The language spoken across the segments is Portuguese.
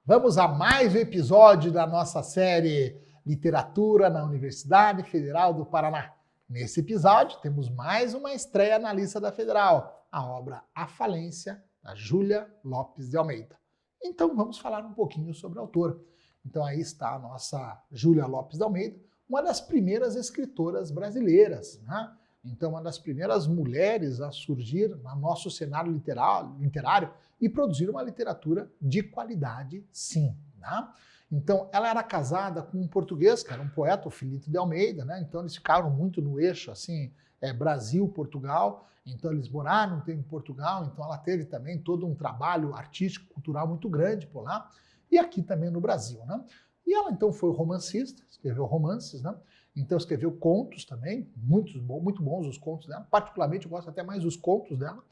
Vamos a mais um episódio da nossa série Literatura na Universidade Federal do Paraná. Nesse episódio, temos mais uma estreia na lista da Federal, a obra A Falência, da Júlia Lopes de Almeida. Então, vamos falar um pouquinho sobre a autora. Então, aí está a nossa Júlia Lopes de Almeida, uma das primeiras escritoras brasileiras, né? Então, uma das primeiras mulheres a surgir no nosso cenário literário e produzir uma literatura de qualidade, sim. Né? Então, ela era casada com um português, que era um poeta, o Filipe de Almeida, né? Então eles ficaram muito no eixo, assim, Brasil-Portugal. Então, eles moraram um tempo em Portugal, então ela teve também todo um trabalho artístico, cultural muito grande por lá, e aqui também no Brasil, né? E ela, então, foi romancista, escreveu romances, né? Então escreveu contos também, muito bons os contos dela, particularmente eu gosto até mais dos contos dela,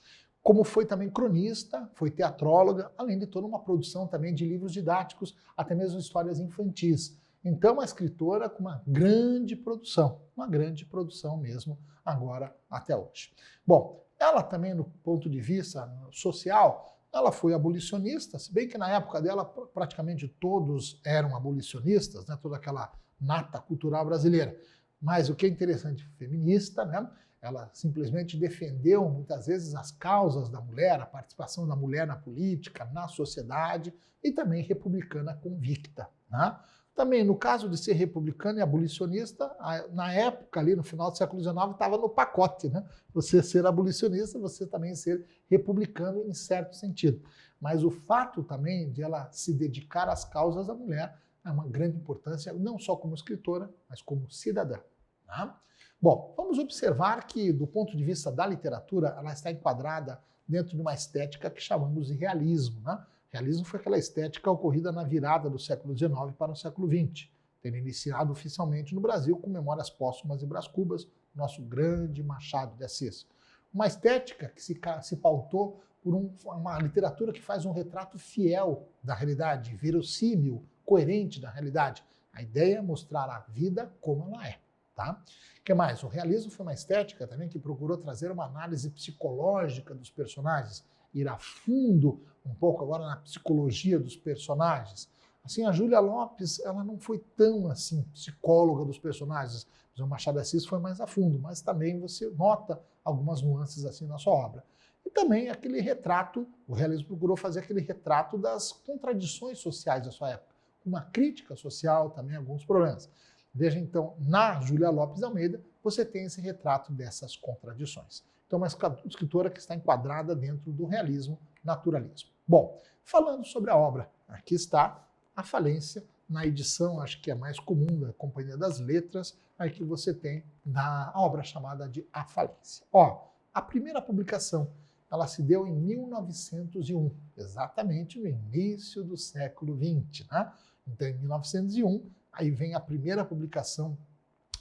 como foi também cronista, foi teatróloga, além de toda uma produção também de livros didáticos, até mesmo histórias infantis. Então uma escritora com uma grande produção mesmo, agora até hoje. Bom, ela também no ponto de vista social, ela foi abolicionista, se bem que na época dela praticamente todos eram abolicionistas, né, toda aquela nata cultural brasileira. Mas o que é interessante, feminista, né? Ela simplesmente defendeu muitas vezes as causas da mulher, a participação da mulher na política, na sociedade, e também republicana convicta. Né? Também, no caso de ser republicana e abolicionista, na época, ali no final do século XIX, estava no pacote, né? Você ser abolicionista, você também ser republicano em certo sentido. Mas o fato também de ela se dedicar às causas da mulher é uma grande importância, não só como escritora, mas como cidadã. Tá? Bom, vamos observar que, do ponto de vista da literatura, ela está enquadrada dentro de uma estética que chamamos de realismo. Né? Realismo foi aquela estética ocorrida na virada do século XIX para o século XX, tendo iniciado oficialmente no Brasil com Memórias Póstumas de Brás Cubas, nosso grande Machado de Assis. Uma estética que se pautou por uma literatura que faz um retrato fiel da realidade, verossímil, coerente da realidade. A ideia é mostrar a vida como ela é. Tá? O que mais? O realismo foi uma estética também que procurou trazer uma análise psicológica dos personagens, ir a fundo um pouco agora na psicologia dos personagens. Assim, a Júlia Lopes, ela não foi tão assim psicóloga dos personagens. O Machado de Assis foi mais a fundo, mas também você nota algumas nuances assim na sua obra. E também aquele retrato, o realismo procurou fazer aquele retrato das contradições sociais da sua época, uma crítica social, também alguns problemas. Veja, então, na Júlia Lopes de Almeida, você tem esse retrato dessas contradições. Então, uma escritora que está enquadrada dentro do realismo, naturalismo. Bom, falando sobre a obra, aqui está A Falência, na edição, acho que é mais comum da Companhia das Letras, aí que você tem a obra chamada de A Falência. Ó, a primeira publicação, ela se deu em 1901, exatamente no início do século XX, né? Então, em 1901, aí vem a primeira publicação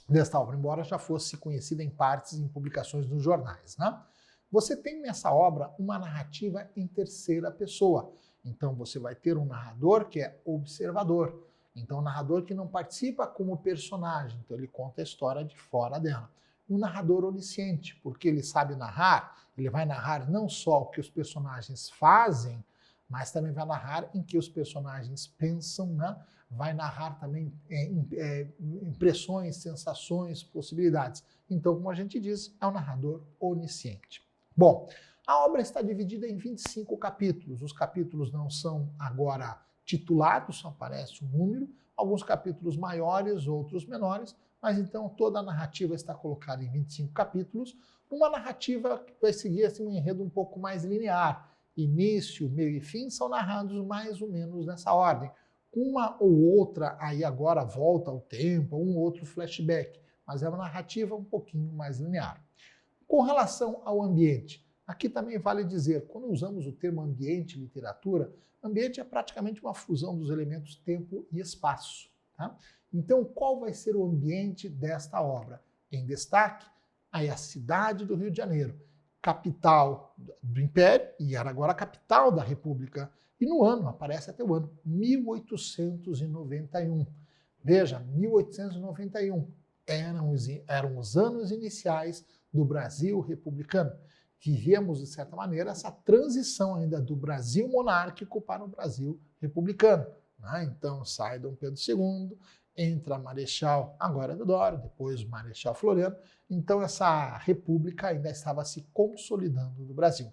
desta obra, embora já fosse conhecida em partes em publicações nos jornais. Né? Você tem nessa obra uma narrativa em terceira pessoa. Então você vai ter um narrador que é observador. Então um narrador que não participa como personagem, então ele conta a história de fora dela. Um narrador onisciente, porque ele sabe narrar, ele vai narrar não só o que os personagens fazem, mas também vai narrar em que os personagens pensam, né? Vai narrar também impressões, sensações, possibilidades. Então, como a gente diz, é um narrador onisciente. Bom, a obra está dividida em 25 capítulos. Os capítulos não são agora titulados, só aparece um número. Alguns capítulos maiores, outros menores, mas então toda a narrativa está colocada em 25 capítulos. Uma narrativa que vai seguir assim, um enredo um pouco mais linear. Início, meio e fim são narrados mais ou menos nessa ordem. Uma ou outra aí agora volta ao tempo, um ou outro flashback, mas é uma narrativa um pouquinho mais linear. Com relação ao ambiente, aqui também vale dizer, quando usamos o termo ambiente em literatura, ambiente é praticamente uma fusão dos elementos tempo e espaço. Tá? Então, qual vai ser o ambiente desta obra? Em destaque, aí a cidade do Rio de Janeiro, capital do Império e era agora a capital da República. E no ano, aparece até o ano, 1891. Veja, 1891 eram os anos iniciais do Brasil republicano. vivemos, de certa maneira, essa transição ainda do Brasil monárquico para o Brasil republicano, né? Então sai Dom Pedro II, entra Marechal agora Deodoro, depois Marechal Floriano. Então essa república ainda estava se consolidando no Brasil.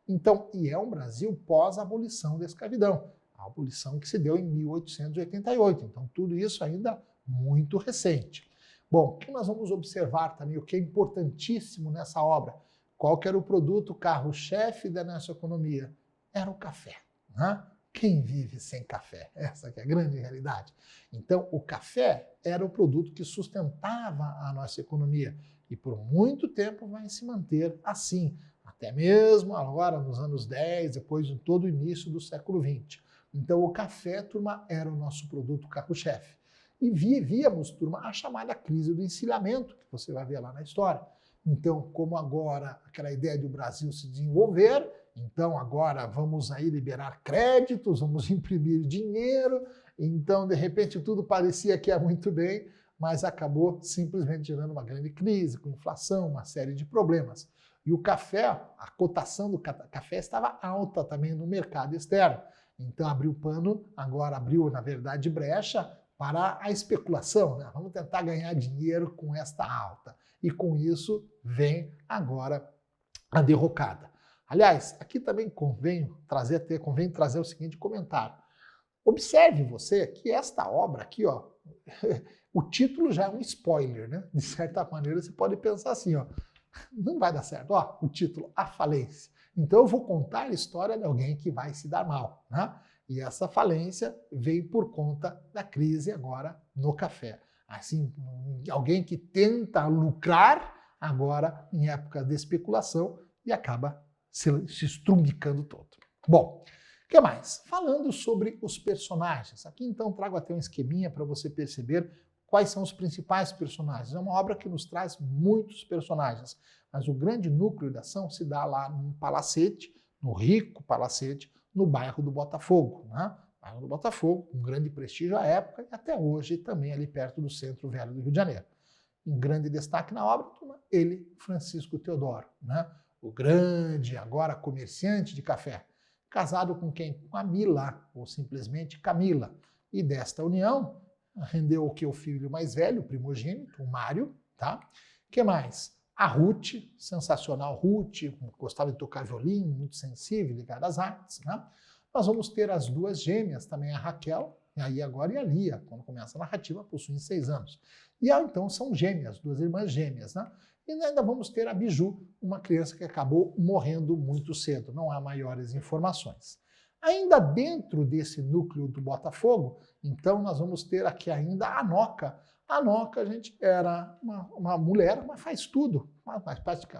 Então, e é um Brasil pós-abolição da escravidão, a abolição que se deu em 1888. Então tudo isso ainda muito recente. Bom, o que nós vamos observar também, o que é importantíssimo nessa obra? Qual que era o produto carro-chefe da nossa economia? Era o café, né? Quem vive sem café? Essa que é a grande realidade. Então, o café era o produto que sustentava a nossa economia e por muito tempo vai se manter assim, até mesmo agora nos anos 10, depois de todo o início do século XX. Então, o café, turma, era o nosso produto carro-chefe. E víamos, turma, a chamada crise do encilhamento, que você vai ver lá na história. Então, como agora aquela ideia de o Brasil se desenvolver, então agora vamos aí liberar créditos, vamos imprimir dinheiro, então de repente tudo parecia que ia muito bem, mas acabou simplesmente gerando uma grande crise, com inflação, uma série de problemas. E o café, a cotação do café estava alta também no mercado externo. Então abriu pano, agora abriu, na verdade, brecha para a especulação, né? Vamos tentar ganhar dinheiro com esta alta. E com isso vem agora a derrocada. Aliás, aqui também convém trazer o seguinte comentário. Observe você que esta obra aqui, ó, o título já é um spoiler, né? De certa maneira você pode pensar assim, ó, não vai dar certo. Ó, o título, A Falência. Então eu vou contar a história de alguém que vai se dar mal, né? E essa falência veio por conta da crise agora no café. Assim, alguém que tenta lucrar agora em época de especulação e acaba se estrumbicando todo. Bom, o que mais? Falando sobre os personagens. Aqui então trago até um esqueminha para você perceber quais são os principais personagens. É uma obra que nos traz muitos personagens, mas o grande núcleo da ação se dá lá num palacete, no rico palacete, no bairro do Botafogo, né? Bairro do Botafogo, um grande prestígio à época e até hoje também ali perto do Centro Velho do Rio de Janeiro. Um grande destaque na obra, ele, Francisco Teodoro, né? O grande, agora comerciante de café, casado com quem? Com a Mila, ou simplesmente Camila. E desta união rendeu o que? O filho mais velho, o primogênito, o Mário, tá? O que mais? A Ruth, sensacional Ruth, gostava de tocar violino, muito sensível, ligada às artes, né? Nós vamos ter as duas gêmeas, também a Raquel, e aí agora e a Lia, quando começa a narrativa, possuem 6 anos. E então são gêmeas, duas irmãs gêmeas, né? E ainda vamos ter a Biju, uma criança que acabou morrendo muito cedo, não há maiores informações. Ainda dentro desse núcleo do Botafogo, então nós vamos ter aqui ainda a Noca. A Noca, gente, era uma mulher, mas faz tudo,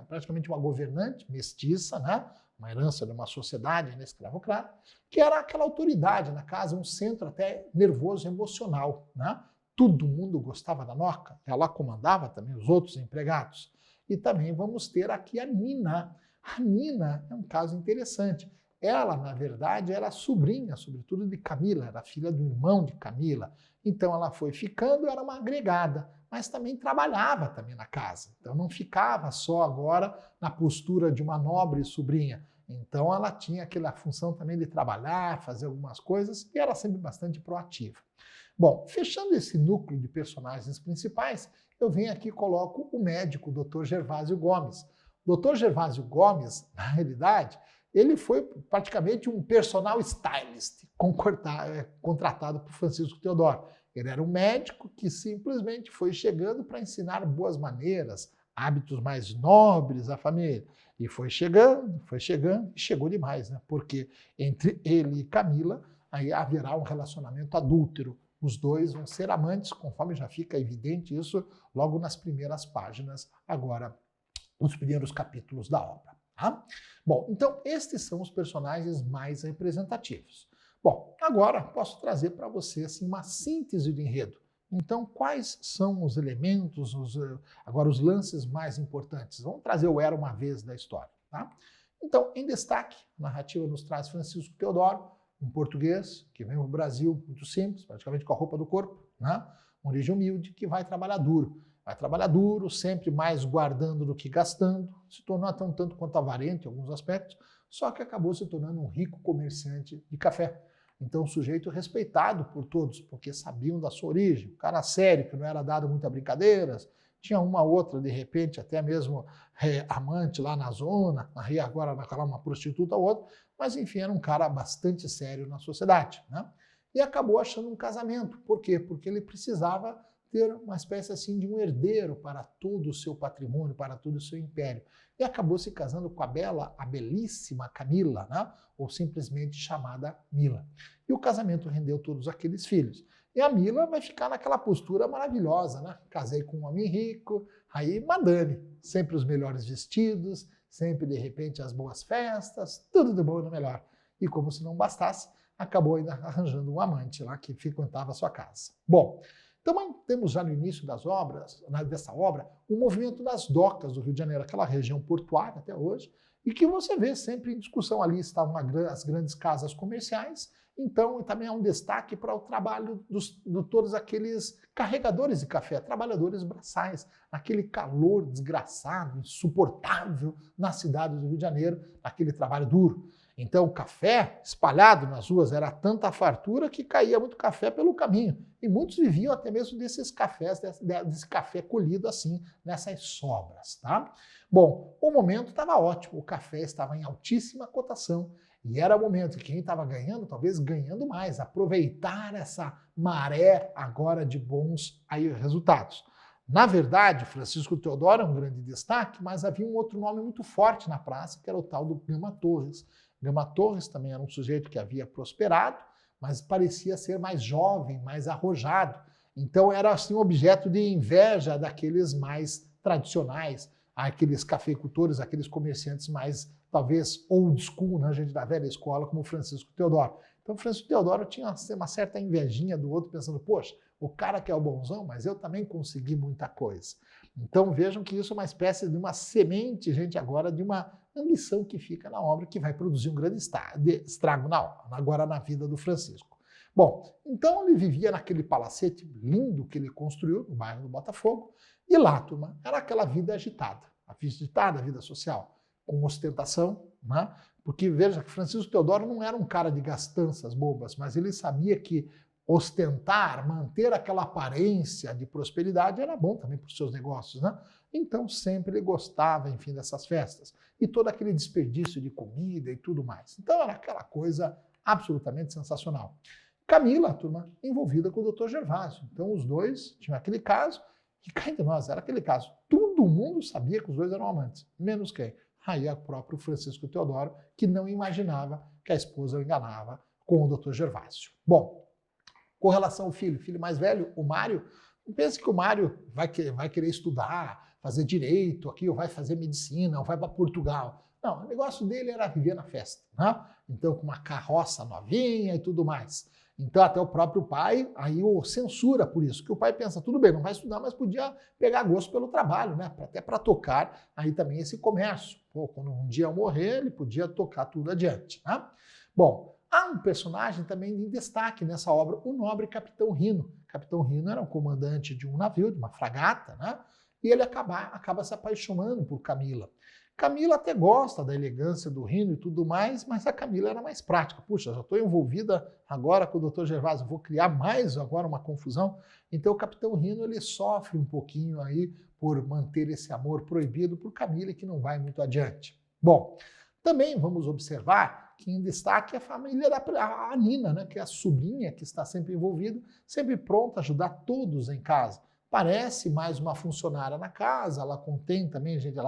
praticamente uma governante mestiça, né? Uma herança de uma sociedade escravocrata, que era aquela autoridade na casa, um centro até nervoso, emocional, né? Todo mundo gostava da Noca, ela comandava também os outros empregados. E também vamos ter aqui a Nina. A Nina é um caso interessante. Ela, na verdade, era sobrinha, sobretudo, de Camila, era filha do irmão de Camila. Então ela foi ficando, era uma agregada, mas também trabalhava também na casa. Então não ficava só agora na postura de uma nobre sobrinha. Então ela tinha aquela função também de trabalhar, fazer algumas coisas e era sempre bastante proativa. Bom, fechando esse núcleo de personagens principais, eu venho aqui e coloco o médico, o Dr. Gervásio Gomes. O Dr. Gervásio Gomes, na realidade, ele foi praticamente um personal stylist contratado por Francisco Teodoro. Ele era um médico que simplesmente foi chegando para ensinar boas maneiras, hábitos mais nobres à família. E foi chegando e chegou demais, né? Porque entre ele e Camila aí haverá um relacionamento adúltero. Os dois vão ser amantes, conforme já fica evidente isso logo nas primeiras páginas, agora nos primeiros capítulos da obra. Tá? Bom, então estes são os personagens mais representativos. Bom, agora posso trazer para você assim, uma síntese do enredo. Então, quais são os elementos, agora os lances mais importantes? Vamos trazer o Era Uma Vez da história. Tá? Então, em destaque, a narrativa nos traz Francisco Teodoro, um português que vem ao Brasil muito simples, praticamente com a roupa do corpo, né? Uma origem humilde, que vai trabalhar duro. vai trabalhar duro, sempre mais guardando do que gastando, se tornou até um tanto quanto avarento em alguns aspectos, só que acabou se tornando um rico comerciante de café. Então, um sujeito respeitado por todos, porque sabiam da sua origem, um cara sério, que não era dado muita brincadeiras, tinha uma outra, de repente, até mesmo amante lá na zona, aí agora naquela uma prostituta ou outra, mas enfim, era um cara bastante sério na sociedade, né? E acabou achando um casamento. Por quê? Porque ele precisava ter uma espécie assim de um herdeiro para todo o seu patrimônio, para todo o seu império. E acabou se casando com a belíssima Camila, né? Ou simplesmente chamada Mila. E o casamento rendeu todos aqueles filhos. E a Mila vai ficar naquela postura maravilhosa, né? Casei com um homem rico, aí madame, sempre os melhores vestidos, sempre de repente as boas festas, tudo de bom e do melhor. E como se não bastasse, acabou ainda arranjando um amante lá que frequentava a sua casa. Bom, também temos já no início dessa obra, o movimento das docas do Rio de Janeiro, aquela região portuária até hoje, e que você vê sempre em discussão ali, estavam as grandes casas comerciais, então também há um destaque para o trabalho de todos aqueles carregadores de café, trabalhadores braçais, aquele calor desgraçado, insuportável na cidade do Rio de Janeiro, aquele trabalho duro. Então, o café espalhado nas ruas era tanta fartura que caía muito café pelo caminho. E muitos viviam até mesmo desses cafés, desse café colhido assim, nessas sobras, tá? Bom, o momento estava ótimo, o café estava em altíssima cotação e era o momento que quem estava ganhando, talvez ganhando mais, aproveitar essa maré agora de bons resultados. Na verdade, Francisco Teodoro é um grande destaque, mas havia um outro nome muito forte na praça, que era o tal do Gama Torres. Gama Torres também era um sujeito que havia prosperado, mas parecia ser mais jovem, mais arrojado. Então era assim um objeto de inveja daqueles mais tradicionais, aqueles cafeicultores, aqueles comerciantes mais, talvez, old school, né, gente da velha escola, como Francisco Teodoro. Então Francisco Teodoro tinha uma certa invejinha do outro, pensando, poxa, o cara que é o bonzão, mas eu também consegui muita coisa. Então vejam que isso é uma espécie de uma semente, gente, agora de uma ambição que fica na obra, que vai produzir um grande estrago agora na vida do Francisco. Bom, então ele vivia naquele palacete lindo que ele construiu no bairro do Botafogo, e lá, turma, era aquela vida agitada, a vida social, com ostentação, né? Porque veja que Francisco Teodoro não era um cara de gastanças bobas, mas ele sabia que ostentar, manter aquela aparência de prosperidade era bom também para os seus negócios, né? Então sempre ele gostava, enfim, dessas festas. E todo aquele desperdício de comida e tudo mais. Então era aquela coisa absolutamente sensacional. Camila, a turma, envolvida com o Dr. Gervásio. Então os dois tinham aquele caso, e cá entre nós, era aquele caso. Todo mundo sabia que os dois eram amantes, menos quem? Aí o próprio Francisco Teodoro, que não imaginava que a esposa o enganava com o Dr. Gervásio. Bom, com relação ao filho mais velho, o Mário, não pense que o Mário vai querer estudar, fazer direito aqui, ou vai fazer medicina, ou vai para Portugal. Não, o negócio dele era viver na festa, né? Então, com uma carroça novinha e tudo mais. Então, até o próprio pai, aí o censura por isso, que o pai pensa, tudo bem, não vai estudar, mas podia pegar gosto pelo trabalho, né? Até para tocar aí também esse comércio. Pô, quando um dia eu morrer, ele podia tocar tudo adiante, né? Bom, há um personagem também em destaque nessa obra, o nobre Capitão Rino. Capitão Rino era um comandante de um navio, de uma fragata, né? E ele acaba se apaixonando por Camila. Camila até gosta da elegância do Rino e tudo mais, mas a Camila era mais prática. Puxa, já estou envolvida agora com o Dr. Gervásio, vou criar mais agora uma confusão. Então o Capitão Rino ele sofre um pouquinho aí por manter esse amor proibido por Camila, que não vai muito adiante. Bom, também vamos observar que em destaque a família da Nina, né, que é a sobrinha que está sempre envolvida, sempre pronta a ajudar todos em casa. Parece mais uma funcionária na casa, ela contém também, gente,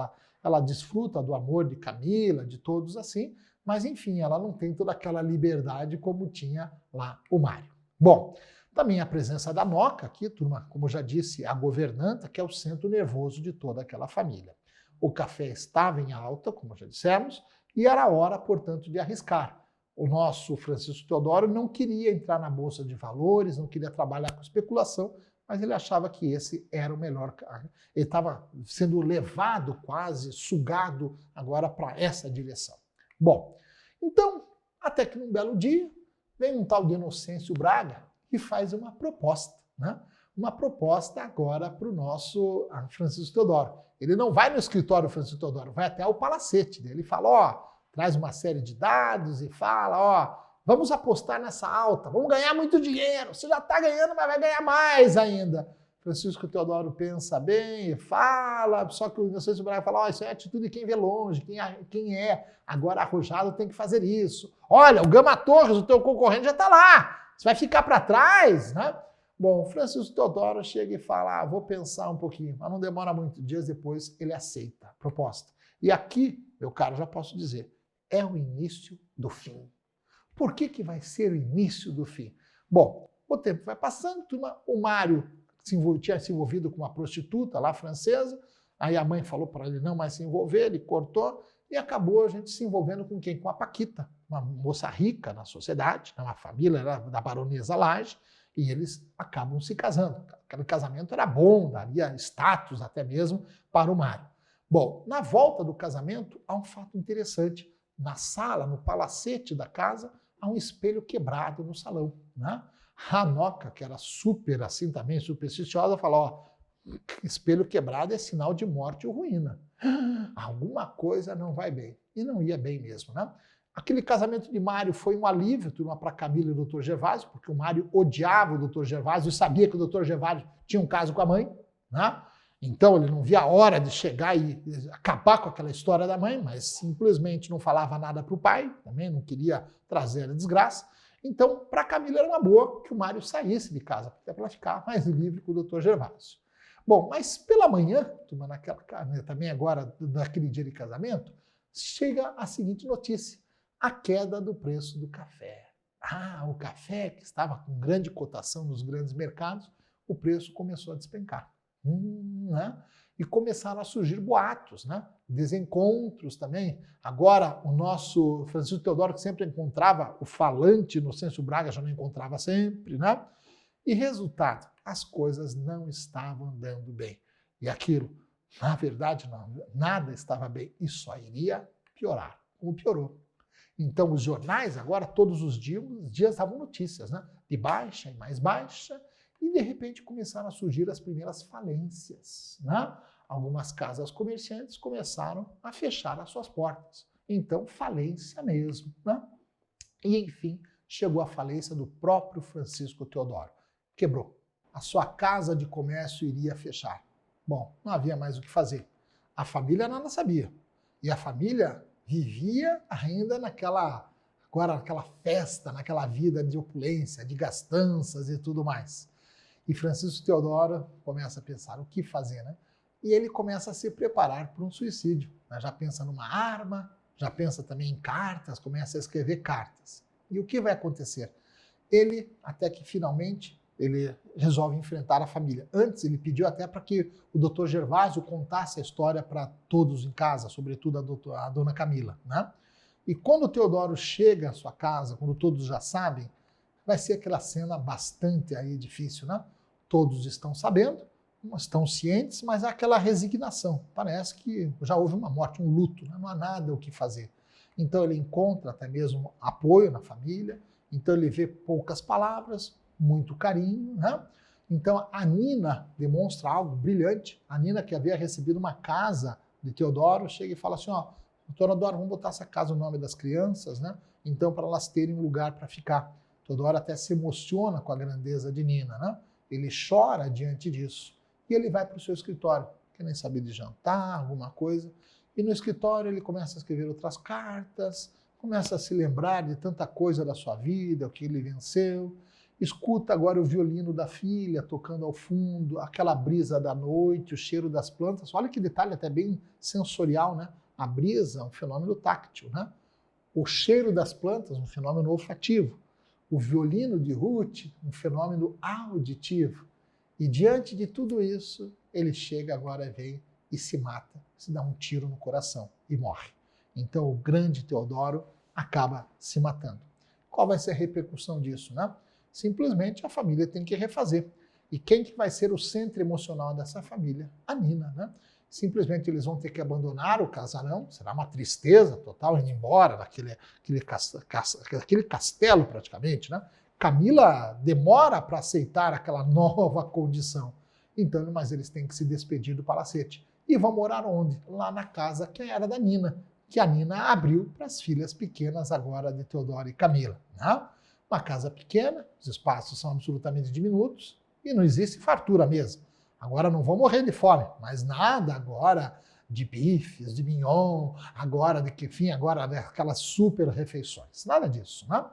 ela desfruta do amor de Camila, de todos assim, mas enfim, ela não tem toda aquela liberdade como tinha lá o Mário. Bom, também a presença da Noca aqui, turma, como já disse, a governanta, que é o centro nervoso de toda aquela família. O café estava em alta, como já dissemos, e era hora, portanto, de arriscar. O nosso Francisco Teodoro não queria entrar na Bolsa de Valores, não queria trabalhar com especulação, mas ele achava que esse era o melhor. Ele estava sendo levado quase, sugado agora para essa direção. Bom, então, até que num belo dia, vem um tal de Inocêncio Braga e faz uma proposta, né? uma proposta agora para o nosso Francisco Teodoro. Ele não vai no escritório do Francisco Teodoro, vai até o palacete dele. Ele fala, ó, traz uma série de dados e fala, ó, vamos apostar nessa alta, vamos ganhar muito dinheiro. Você já está ganhando, mas vai ganhar mais ainda. Francisco Teodoro pensa bem e fala, só que o Francisco Braga fala, ó, isso é atitude de quem vê longe, quem é agora arrojado tem que fazer isso. Olha, o Gama Torres, o teu concorrente, já está lá. Você vai ficar para trás, né? Bom, Francisco Teodoro chega e fala, vou pensar um pouquinho, mas não demora muito. Dias depois, ele aceita a proposta. E aqui, meu caro, já posso dizer, é o início do fim. Por que vai ser o início do fim? Bom, o tempo vai passando, o Mário tinha se envolvido com uma prostituta lá francesa, aí a mãe falou para ele não mais se envolver, ele cortou, e acabou a gente se envolvendo com quem? Com a Paquita, uma moça rica na sociedade, uma família da baronesa Lage, e eles acabam se casando. Aquele casamento era bom, daria status até mesmo para o Mário. Bom, na volta do casamento, há um fato interessante. Na sala, no palacete da casa, há um espelho quebrado no salão, né? A Noca, que era super, assim também, supersticiosa, falou, ó, espelho quebrado é sinal de morte ou ruína. Alguma coisa não vai bem. E não ia bem mesmo, né? Aquele casamento de Mário foi um alívio, turma, para Camila e o Dr. Gervásio, porque o Mário odiava o Dr. Gervásio e sabia que o Dr. Gervásio tinha um caso com a mãe, né? Então ele não via a hora de chegar e acabar com aquela história da mãe, mas simplesmente não falava nada para o pai, também não queria trazer a desgraça. Então, para a Camila era uma boa que o Mário saísse de casa, até para ela ficar mais livre com o Dr. Gervásio. Bom, mas pela manhã, turma, também agora, naquele dia de casamento, chega a seguinte notícia: a queda do preço do café. O café, que estava com grande cotação nos grandes mercados, o preço começou a despencar. Né? E começaram a surgir boatos, né? Desencontros também. Agora, o nosso Francisco Teodoro, que sempre encontrava o falante Inocêncio Braga, já não encontrava sempre, né? E resultado, as coisas não estavam andando bem. E aquilo, na verdade, nada estava bem e só iria piorar, como piorou. Então, os jornais, agora, todos os dias davam notícias, né? De baixa e mais baixa, e de repente começaram a surgir as primeiras falências, né? Algumas casas comerciantes começaram a fechar as suas portas. Então, falência mesmo, né? E, enfim, chegou a falência do próprio Francisco Teodoro. Quebrou. A sua casa de comércio iria fechar. Bom, não havia mais o que fazer. A família nada sabia. E a família vivia ainda naquela festa, naquela vida de opulência, de gastanças e tudo mais. E Francisco Teodoro começa a pensar o que fazer, né? E ele começa a se preparar para um suicídio, né? Já pensa numa arma, já pensa também em cartas, começa a escrever cartas. E o que vai acontecer? Ele, até que finalmente, ele resolve enfrentar a família. Antes, ele pediu até para que o Dr. Gervásio contasse a história para todos em casa, sobretudo a dona Camila, né? E quando o Teodoro chega à sua casa, quando todos já sabem, vai ser aquela cena bastante aí difícil, né? Todos estão sabendo, estão cientes, mas há aquela resignação. Parece que já houve uma morte, um luto, né? Não há nada o que fazer. Então ele encontra até mesmo apoio na família, então ele vê poucas palavras, muito carinho, né? Então a Nina demonstra algo brilhante. A Nina, que havia recebido uma casa de Teodoro, chega e fala assim, ó, Teodoro, vamos botar essa casa no nome das crianças, né? Então para elas terem um lugar para ficar. Teodoro até se emociona com a grandeza de Nina, né? Ele chora diante disso. E ele vai para o seu escritório, querendo saber de jantar, alguma coisa. E no escritório ele começa a escrever outras cartas, começa a se lembrar de tanta coisa da sua vida, o que ele venceu. Escuta agora o violino da filha tocando ao fundo, aquela brisa da noite, o cheiro das plantas. Olha que detalhe até bem sensorial, né? A brisa é um fenômeno táctil, né? O cheiro das plantas, um fenômeno olfativo. O violino de Ruth, um fenômeno auditivo. E diante de tudo isso, ele chega agora, vem e se mata, se dá um tiro no coração e morre. Então o grande Teodoro acaba se matando. Qual vai ser a repercussão disso, né? Simplesmente a família tem que refazer. E quem que vai ser o centro emocional dessa família? A Nina, né? Simplesmente eles vão ter que abandonar o casarão, será uma tristeza total, indo embora daquele castelo praticamente, né? Camila demora para aceitar aquela nova condição. Então, mas eles têm que se despedir do palacete. E vão morar onde? Lá na casa que era da Nina, que a Nina abriu para as filhas pequenas agora de Teodoro e Camila. Né? Uma casa pequena, os espaços são absolutamente diminutos e não existe fartura mesmo. Agora não vão morrer de fome, mas nada agora de bifes, de mignon, agora de que fim, agora aquelas super refeições. Nada disso, né?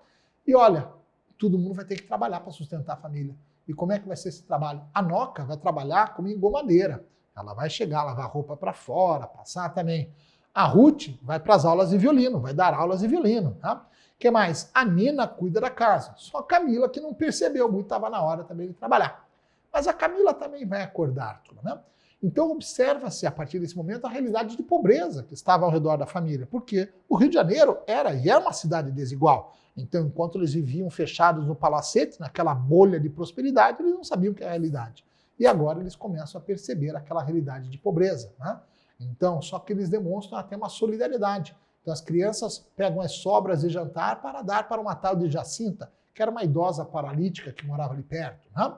E olha, todo mundo vai ter que trabalhar para sustentar a família. E como é que vai ser esse trabalho? A Noca vai trabalhar como engomadeira. Ela vai chegar, lavar roupa para fora, passar também. A Ruth vai para as aulas de violino, vai dar aulas de violino. Tá? O que mais? A Nina cuida da casa. Só a Camila que não percebeu muito, estava na hora também de trabalhar. Mas a Camila também vai acordar, né? Então observa-se a partir desse momento a realidade de pobreza que estava ao redor da família, porque o Rio de Janeiro era e é uma cidade desigual. Então, enquanto eles viviam fechados no palacete, naquela bolha de prosperidade, eles não sabiam o que é a realidade. E agora eles começam a perceber aquela realidade de pobreza, né? Então, só que eles demonstram até uma solidariedade. Então, as crianças pegam as sobras de jantar para dar para uma tal de Jacinta, que era uma idosa paralítica que morava ali perto, né?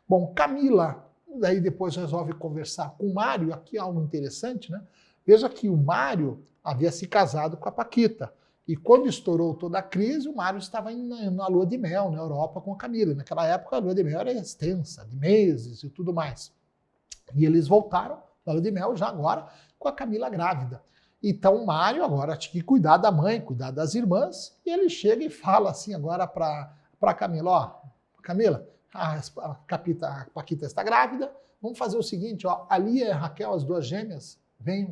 Bom, Camila, daí depois resolve conversar com o Mário. Aqui há algo interessante, né? Veja que o Mário havia se casado com a Paquita. E quando estourou toda a crise, o Mário estava na lua de mel na Europa com a Camila. Naquela época, a lua de mel era extensa, de meses e tudo mais. E eles voltaram da lua de mel já agora com a Camila grávida. Então o Mário agora tinha que cuidar da mãe, cuidar das irmãs. E ele chega e fala assim agora para Camila, ó, Camila, a Paquita está grávida, vamos fazer o seguinte, ó, a Lia e a Raquel, as duas gêmeas,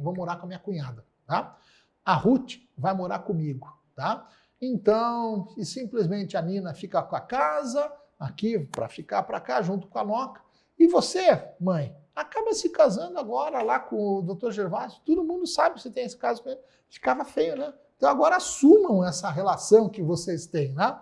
vão morar com a minha cunhada, tá? A Ruth vai morar comigo, tá? Então, e simplesmente a Nina fica com a casa aqui para ficar para cá junto com a Noca. E você, mãe, acaba se casando agora lá com o Dr. Gervásio. Todo mundo sabe que você tem esse caso com ele. Ficava feio, né? Então agora assumam essa relação que vocês têm, né?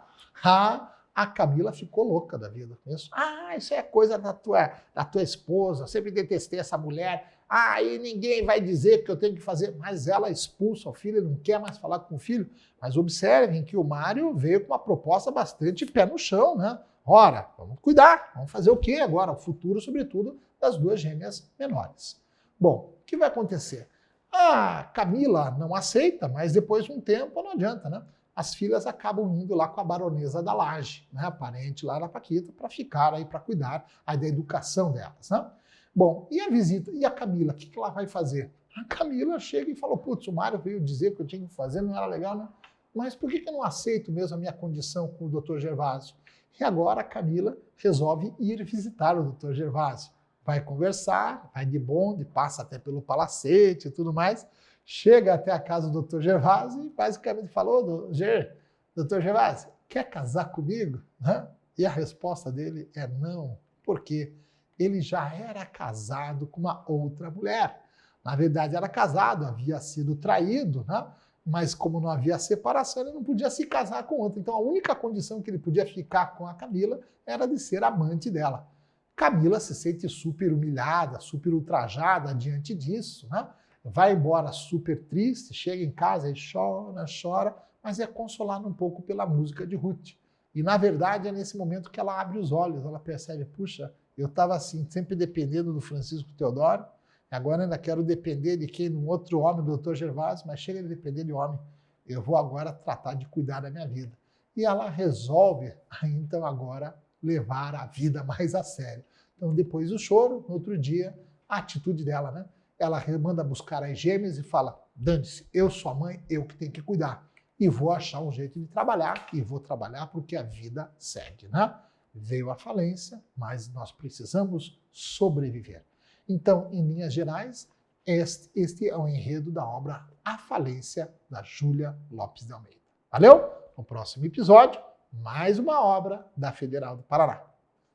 A Camila ficou louca da vida com isso. Isso é coisa da tua esposa, eu sempre detestei essa mulher. E ninguém vai dizer que eu tenho que fazer. Mas ela expulsa o filho, não quer mais falar com o filho. Mas observem que o Mário veio com uma proposta bastante pé no chão, né? Ora, vamos cuidar, vamos fazer o quê agora? O futuro, sobretudo, das duas gêmeas menores. Bom, o que vai acontecer? A Camila não aceita, mas depois de um tempo não adianta, né? As filhas acabam indo lá com a baronesa da Laje, né, a parente lá da Paquita, para ficar aí, para cuidar aí da educação delas, né? Bom, e a visita? E a Camila? O que ela vai fazer? A Camila chega e fala, putz, o Mário veio dizer que eu tinha que fazer, não era legal, né? Mas por que eu não aceito mesmo a minha condição com o Dr. Gervásio? E agora a Camila resolve ir visitar o Dr. Gervásio. Vai conversar, vai de bonde, passa até pelo palacete e tudo mais, chega até a casa do Dr. Gervásio e basicamente falou, Dr. Gervásio, quer casar comigo? E a resposta dele é não. Por quê? Ele já era casado com uma outra mulher. Na verdade, era casado, havia sido traído, né? Mas como não havia separação, ele não podia se casar com outra. Então, a única condição que ele podia ficar com a Camila era de ser amante dela. Camila se sente super humilhada, super ultrajada diante disso, né? Vai embora super triste, chega em casa e chora, mas é consolada um pouco pela música de Ruth. E, na verdade, é nesse momento que ela abre os olhos, ela percebe, puxa, eu estava assim, sempre dependendo do Francisco Teodoro, agora ainda quero depender de quem? De um outro homem, do Dr. Gervásio, mas chega de depender de homem. Eu vou agora tratar de cuidar da minha vida. E ela resolve, então, agora levar a vida mais a sério. Então, depois do choro, no outro dia, a atitude dela, né? Ela manda buscar as gêmeas e fala, dane-se, eu sou a mãe, eu que tenho que cuidar. E vou achar um jeito de trabalhar, e vou trabalhar porque a vida segue, né? Veio a falência, mas nós precisamos sobreviver. Então, em linhas gerais, este é o enredo da obra A Falência, da Júlia Lopes de Almeida. Valeu? No próximo episódio, mais uma obra da Federal do Paraná.